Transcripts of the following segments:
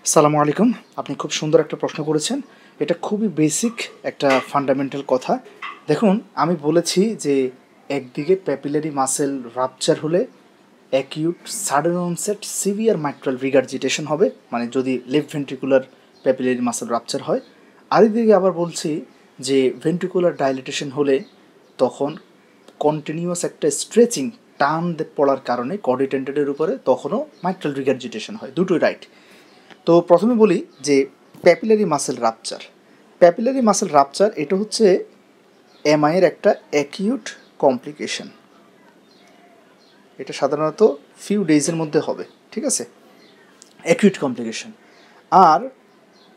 আসসালামু আলাইকুম। আপনি খুব সুন্দর একটা প্রশ্ন করেছেন। এটা খুবই বেসিক একটা ফান্ডামেন্টাল কথা। দেখুন, আমি বলেছি যে একদিকে প্যাপিলারি মাসেল রাপচার হলে acute sudden onset severe mitral regurgitation হবে, মানে যদি left ventricular papillary muscle rupture হয়। আরেকদিকে আবার বলছি যে ভেন্ট্রিকুলার ডাইলেটেশন হলে তখন কন্টিনিউয়াস একটা স্ট্রেচিং টান পড়ার কারণে কর্ডিটেন্ডের উপরে তখনও মাইট্রাল রিগার্জিটেশন হয়। দুটোই রাইট। তো প্রথমে বলি যে papillary muscle rupture. Papillary muscle rupture এটা হচ্ছে এমআইয়ের একটা অ্যাকিউট কমপ্লিকেশন। এটা সাধারণত ফিউ ডেজের মধ্যে হবে, ঠিক আছে, অ্যাকিউট কমপ্লিকেশন। আর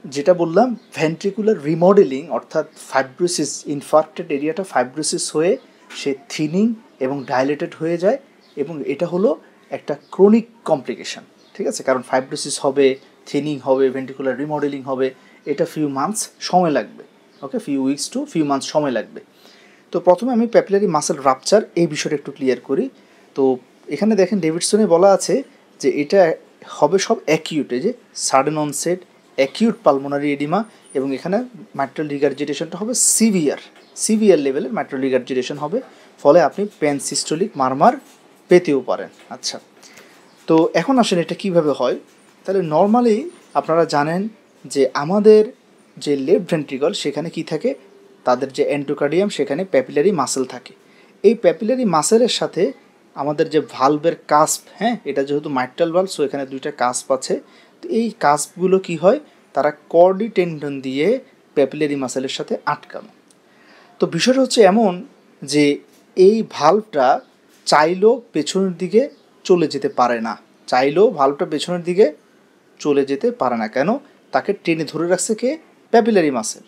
যেটা বললাম ভেন্ট্রিকুলার রিমডেলিং অর্থাৎ ফাইব্রোসিস, ইনফার্ক্টেড এরিয়াটা ফাইব্রোসিস হয়ে সে থিনিং এবং ডাইলেটেড হয়ে যায়, এবং এটা হলো একটা ক্রনিক কমপ্লিকেশন, ঠিক আছে, কারণ ফাইব্রোসিস হবে, থিনিং হবে, ভেন্ট্রিকুলার রিমডেলিং হবে, এটা ফিউ মান্থস সময় লাগবে, okay, few weeks to few months সময় লাগবে। তো প্রথমে আমি প্যাপিলারি মাসেল রাপচার এই বিষয়টা একটু ক্লিয়ার করি। তো এখানে দেখেন ডেভিডসনে বলা আছে যে এটা হবে সব অ্যাকিউটে, যে sudden onset acute pulmonary oedema, এবং এখানে মাইট্রাল রিগার্জিটেশনটা হবে সিভিয়ার লেভেলের মাইট্রাল রিগার্জিটেশন হবে, ফলে আপনি প্যানসিস্টোলিক মারমার পেতেও পারেন। আচ্ছা, তো এখন আসেন এটা কীভাবে হয়। তাহলে নর্মালি আপনারা জানেন যে আমাদের যে লেফট ভেন্ট্রিকল সেখানে কি থাকে, তাদের যে এন্ডোকার্ডিয়াম সেখানে প্যাপিলারি মাসেল থাকে। এই প্যাপিলারি মাসেলের সাথে আমাদের যে ভালভের কাস্প, হ্যাঁ, এটা যেহেতু মাইট্রাল ভালভ, সো এখানে দুইটা কাস্প আছে। তো এই কাস্পগুলো কি হয়, তারা কর্ডি টেন্ডন দিয়ে প্যাপিলারি মাসেলের সাথে আটকানো। তো বিষয়টা হচ্ছে এমন যে এই ভালভটা চাইলেও পেছনের দিকে চলে যেতে পারে না, চাইলেও ভালভটা পেছনের দিকে চলে যেতে পারে না। কেন? তাকে টেনে ধরে রাখছে কে? Papillary muscle.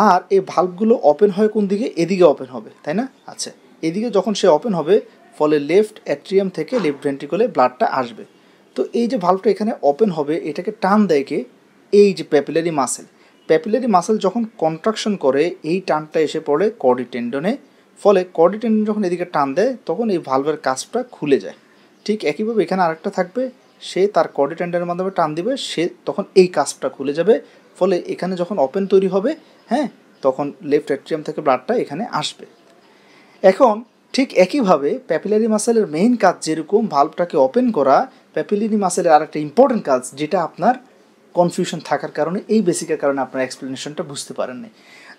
আর এই ভালভগুলো ওপেন হয় কোন দিকে? এদিকে ওপেন হবে, তাই না? আচ্ছা, এদিকে যখন সে ওপেন হবে, ফলে লেফট অ্যাট্রিয়াম থেকে লেফট ভেন্ট্রিকলে ব্লাডটা আসবে। তো এই যে ভালভটা এখানে ওপেন হবে, এটাকে টান দেয় কে? এই যে প্যাপিলারি মাসেল। প্যাপিলারি মাসেল যখন কন্ট্রাকশন করে, এই টানটা এসে পড়ে কর্ডি টেন্ডনে, ফলে কর্ডি টেন্ডন যখন এদিকে টান দেয় তখন এই ভালভের কাজটা খুলে যায়। ঠিক একইভাবে এখানে আরেকটা থাকবে, সে তার কর্ডি টেন্ডনের মাধ্যমে টান দিবে, সে তখন এই কাজটা খুলে যাবে, ফলে এখানে যখন ওপেন তৈরি হবে, হ্যাঁ, তখন লেফট অ্যাট্রিয়াম থেকে ব্লাডটা এখানে আসবে। এখন ঠিক একইভাবে প্যাপিলারি মাসেলের মেইন কাজ যেরকম ভালভটাকে ওপেন করা, প্যাপিলারি মাসেলের আরেকটা ইম্পর্টেন্ট কাজ, যেটা আপনার কনফিউশন থাকার কারণে, এই বেসিকের কারণে আপনার এক্সপ্লেনেশনটা বুঝতে পারেননি,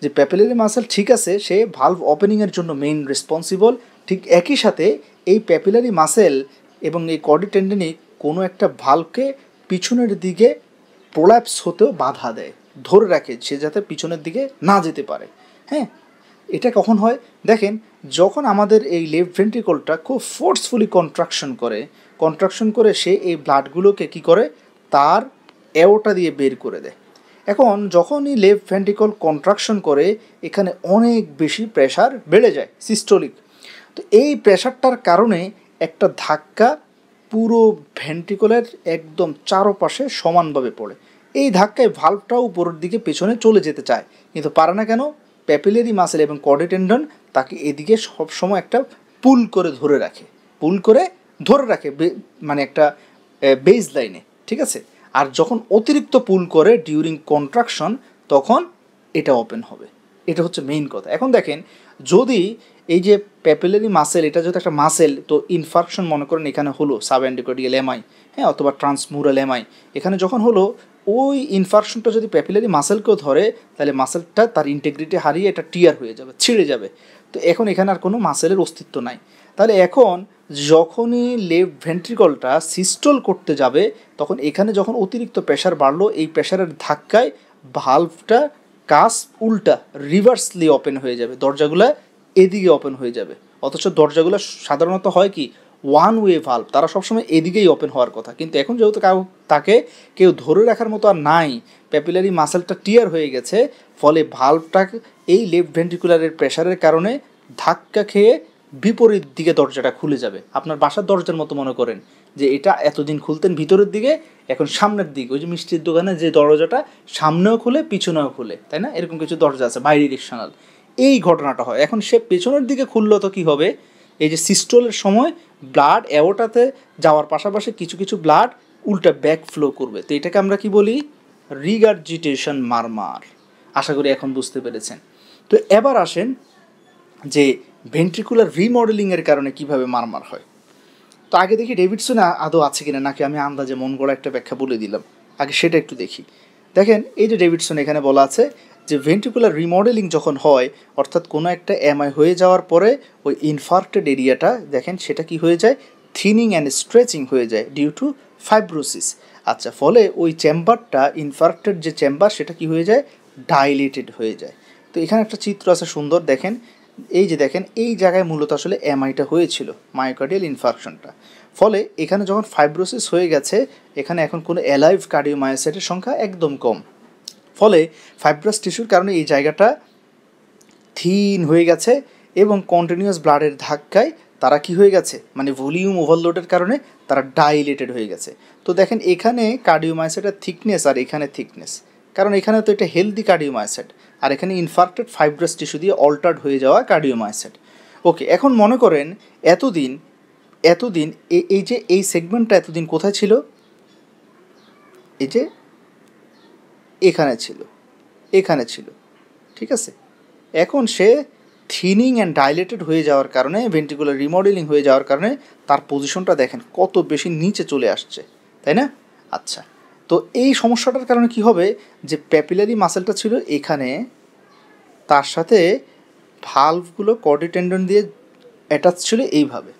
যে প্যাপিলারি মাসেল ঠিক আছে, সে ভালভ ওপেনিংয়ের জন্য মেইন রেসপন্সিবল, ঠিক একই সাথে এই প্যাপিলারি মাসেল এবং এই কর্ডি টেন্ডনি কোনো একটা ভালভকে পিছনের দিকে প্রোল্যাপস হতেও বাধা দেয়, ধরে রাখে, সে যাতে পিছনের দিকে না যেতে পারে। হ্যাঁ, এটা কখন হয় দেখেন, যখন আমাদের এই লেফট ভেন্ট্রিকলটা খুব ফোর্সফুলি কন্ট্রাকশন করে সে এই ব্লাডগুলোকে কি করে, তার অ্যাওর্টা দিয়ে বের করে দেয়। এখন যখনই লেফট ভেন্ট্রিকল কন্ট্রাকশন করে, এখানে অনেক বেশি প্রেশার বেড়ে যায়, সিস্টোলিক। তো এই প্রেশারটার কারণে একটা ধাক্কা পুরো ভেন্ট্রিকলের একদম চারপাশে সমানভাবে পড়ে। এই ধাক্কায় ভালভটাও উপরের দিকে পেছনে চলে যেতে চায়, কিন্তু পারে না। কেন? প্যাপিলারি মাসেল এবং কর্ডি টেন্ডন তাকে এদিকে সবসময় একটা পুল করে ধরে রাখে, মানে একটা বেজ লাইনে, ঠিক আছে। আর যখন অতিরিক্ত পুল করে ডিউরিং কন্ট্রাকশন, তখন এটা ওপেন হবে। এটা হচ্ছে মেইন কথা। এখন দেখেন, যদি এই যে প্যাপিলারি মাসেল, এটা যদি একটা মাসেল, তো ইনফার্কশন মনে করেন এখানে হলো সাবএন্ডোকার্ডিয়াল এমআই, হ্যাঁ, অথবা ট্রান্সমুরাল এমআই, এখানে যখন হলো, ওই ইনফার্কশনটা যদি প্যাপিলারি মাসেলকেও ধরে, তাহলে মাসেলটা তার ইন্টিগ্রিটি হারিয়ে এটা টিয়ার হয়ে যাবে, ছিঁড়ে যাবে। তো এখন এখানে আর কোনো মাসেলের অস্তিত্ব নাই। তাহলে এখন যখনই লেফট ভেন্ট্রিকলটা সিস্টল করতে যাবে, তখন এখানে যখন অতিরিক্ত প্রেশার বাড়লো, এই প্রেশারের ধাক্কায় ভালভটা কাজ উল্টা রিভার্সলি ওপেন হয়ে যাবে, দরজাগুলো এদিকে ওপেন হয়ে যাবে। অথচ দরজাগুলো সাধারণত হয় কি, ওয়ান ওয়ে ভালভ, তারা সবসময় এদিকেই ওপেন হওয়ার কথা। কিন্তু এখন যেহেতু তাকে কেউ ধরে রাখার মতো আর নাই, প্যাপিলারি মাসেলটা টিয়ার হয়ে গেছে, ফলে ভালভটা এই লেফট ভেন্ট্রিকুলারের প্রেশারের কারণে ধাক্কা খেয়ে বিপরীত দিকে দরজাটা খুলে যাবে। আপনার বাসার দরজার মতো মনে করেন, যে এটা এতদিন খুলতেন ভিতরের দিকে, এখন সামনের দিকে, ওই যে মিষ্টির দোকানে যে দরজাটা সামনেও খুলে পিছনেও খুলে, তাই না, এরকম কিছু দরজা আছে বাই ডিরেকশনাল, এই ঘটনাটা হয়। এখন সে পেছনের দিকে খুললো তো কী হবে, এই যে সিস্টোলের সময় ব্লাড অ্যাওর্টাতে যাওয়ার পাশাপাশি কিছু কিছু ব্লাড উল্টা ব্যাক ফ্লো করবে। তো এটাকে আমরা কি বলি? রিগার্জিটেশন মারমার। আশা করি এখন বুঝতে পেরেছেন। তো এবার আসেন যে ভেন্ট্রিকুলার রিমডেলিংয়ের কারণে কিভাবে মারমার হয়। তো আগে দেখি ডেভিডসনে আদৌ আছে কিনা, নাকি আমি আন্দাজে মন গড়া একটা ব্যাখ্যা বলে দিলাম, আগে সেটা একটু দেখি। দেখেন এই যে ডেভিডসন এখানে বলা আছে যে ভেন্ট্রিকুলার রিমডেলিং যখন হয়, অর্থাৎ কোনো একটা এমআই হয়ে যাওয়ার পরে ওই ইনফার্ক্টেড এরিয়াটা দেখেন সেটা কি হয়ে যায়, থিনিং অ্যান্ড স্ট্রেচিং হয়ে যায় ডিউ টু ফাইব্রোসিস। আচ্ছা, ফলে ওই চেম্বারটা, ইনফার্ক্টেড যে চেম্বার সেটা কি হয়ে যায়, ডাইলেটেড হয়ে যায়। তো এখানে একটা চিত্র আছে সুন্দর, দেখেন এই যে দেখেন এই জায়গায় মূলত আসলে এমআইটা হয়েছিল, মায়োকার্ডিয়াল ইনফার্কশনটা। ফলে এখানে যখন ফাইব্রোসিস হয়ে গেছে, এখানে এখন কোনো অ্যালাইভ কার্ডিওমায়োসাইটের সংখ্যা একদম কম। ফলে ফাইব্রাস টিস্যুর কারণে এই জায়গাটা থিন হয়ে গেছে এবং কন্টিনিউয়াস ব্লাডের ধাক্কায় তারা কি হয়ে গেছে, মানে ভলিউম ওভারলোডের কারণে তারা ডাইলেটেড হয়ে গেছে। তো দেখেন এখানে কার্ডিওমায়োসাইটের থিকনেস আর এখানে থিকনেস, কারণ এখানে তো এটা হেলদি কার্ডিওমায়োসাইট আর এখানে ইনফার্ক্টেড ফাইব্রাস টিস্যু দিয়ে অল্টার্ড হয়ে যাওয়া কার্ডিওমায়োসাইট। ওকে, এখন মনে করেন এতদিন এই যে এই সেগমেন্টটা এতদিন কোথায় ছিল, এই যে এখানে ছিল, এখানে ছিল, ঠিক আছে। এখন সে থিনিং অ্যান্ড ডাইলেটেড হয়ে যাওয়ার কারণে, ভেন্ট্রিকুলার রিমডেলিং হয়ে যাওয়ার কারণে তার পজিশনটা দেখেন কত বেশি নিচে চলে আসছে, তাই না? আচ্ছা, তো এই সমস্যাটার কারণে কি হবে, যে প্যাপিলারি মাসেলটা ছিল এখানে, তার সাথে ভালভগুলো কর্ডি টেন্ডন দিয়ে অ্যাটাচ ছিল এইভাবে।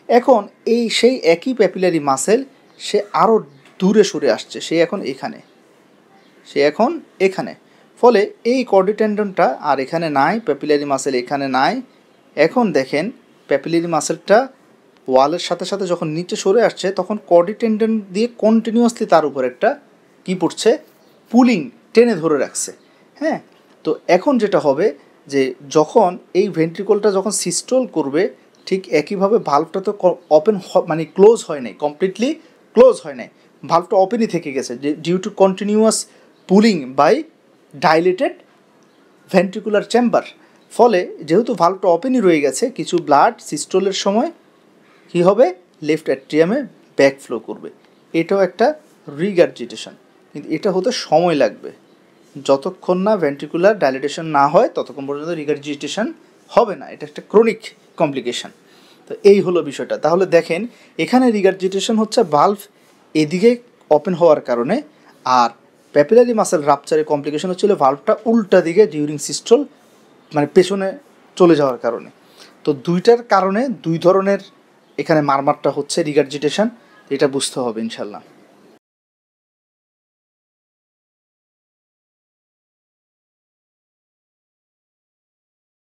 এখন এই সেই একই প্যাপিলারি মাসেল সে আরও দূরে সরে আসছে, সে এখন এখানে। ফলে এই কর্ডি টেন্ডনটা আর এখানে নাই, প্যাপিলারি মাসেল এখানে নাই। এখন দেখেন প্যাপিলারি মাসেলটা ওয়ালের সাথে সাথে যখন নিচে সরে আসছে, তখন কর্ডি টেন্ডন দিয়ে কন্টিনিউয়াসলি তার উপর একটা কী পড়ছে, পুলিং, টেনে ধরে রাখছে। হ্যাঁ, তো এখন যেটা হবে যে যখন এই ভেন্ট্রিকলটা যখন সিস্টোল করবে, ঠিক একইভাবে ভাল্বটা তো ওপেন, মানে ক্লোজ হয় নাই, কমপ্লিটলি ক্লোজ হয় নাই, ভাল্বটা ওপেনই থেকে গেছে due to continuous pooling by dilated ventricular chamber. ফলে যেহেতু ভাল্বটা ওপেনই রয়ে গেছে, কিছু ব্লাড সিস্টোলের সময় কী হবে, লেফট অ্যাট্রিয়ামে ব্যাকফ্লো করবে। এটাও একটা রিগার্জিটেশন, কিন্তু এটা হতে সময় লাগবে। যতক্ষণ না ভেন্ট্রিকুলার ডাইলেটেশন না হয় ততক্ষণ পর্যন্ত রিগার্জিটেশন হবে না, এটা একটা ক্রনিক কমপ্লিকেশন। তো এই হলো বিষয়টা। তাহলে দেখেন এখানে রিগার্জিটেশন হচ্ছে ভালভ এদিকে ওপেন হওয়ার কারণে, আর প্যাপিলারি মাসেল রাপচারের কমপ্লিকেশন হচ্ছিল ভালভটা উল্টা দিকে ডিউরিং সিস্টোল, মানে পেছনে চলে যাওয়ার কারণে। তো দুইটার কারণে দুই ধরনের এখানে মারমারটা হচ্ছে রিগার্জিটেশন, এটা বুঝতে হবে ইনশাল্লাহ।